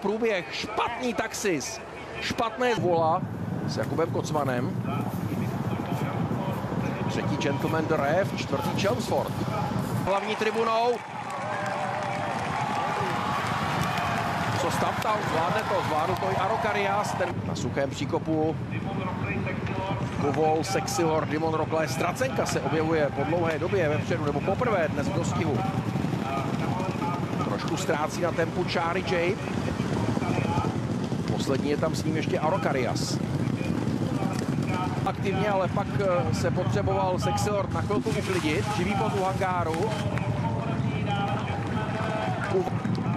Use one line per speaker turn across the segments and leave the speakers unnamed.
průběh, špatný taxis, špatné vola s Jakubem Kocmanem. Třetí gentleman the ref, čtvrtý Chelmsford. Hlavní tribunou. Co Stumptown zvládne to i Arokarias, ten na suchém příkopu. Kovol, Sexilor, Dimon Rokle, Stracenka se objevuje po dlouhé době vepředu, nebo poprvé dnes v dostihu. Trošku ztrácí na tempu Charlie Jape. Poslední je tam s ním ještě Arokarias. Aktivně, ale pak se potřeboval Sexilor na chvilku uklidit. Živý poz u hangáru.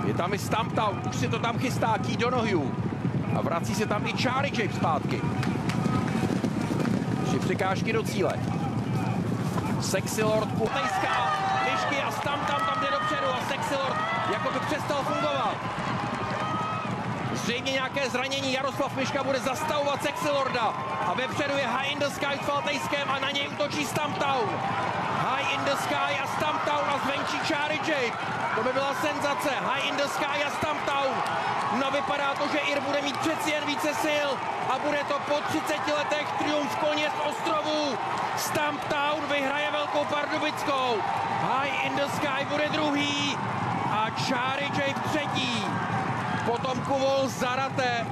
Je tam i Stumptown, už si to tam chystá Keith Donohue. A vrací se tam i Charlie Jape zpátky. 3 překážky do cíle. Sexilord, Kutejská, myšky a Stumptown tam jde dopředu a Sexilord jako by přestal fungovat. Zřejmě nějaké zranění, Jaroslav Myška bude zastavovat Sexilorda a vepředu je High in the Sky s Faltejském a na něj útočí Stumptown. High in the Sky a Stumptown a zvenčí Charlie Jape. To by byla senzace. High in the Sky a Stumptown. No vypadá to, že Ir bude mít přeci jen více sil a bude to po 30 letech triumf koně z ostrovů. Stumptown vyhraje Velkou Pardubickou. High in the Sky bude druhý a Charlie Jape třetí. Potom Kovol Zarate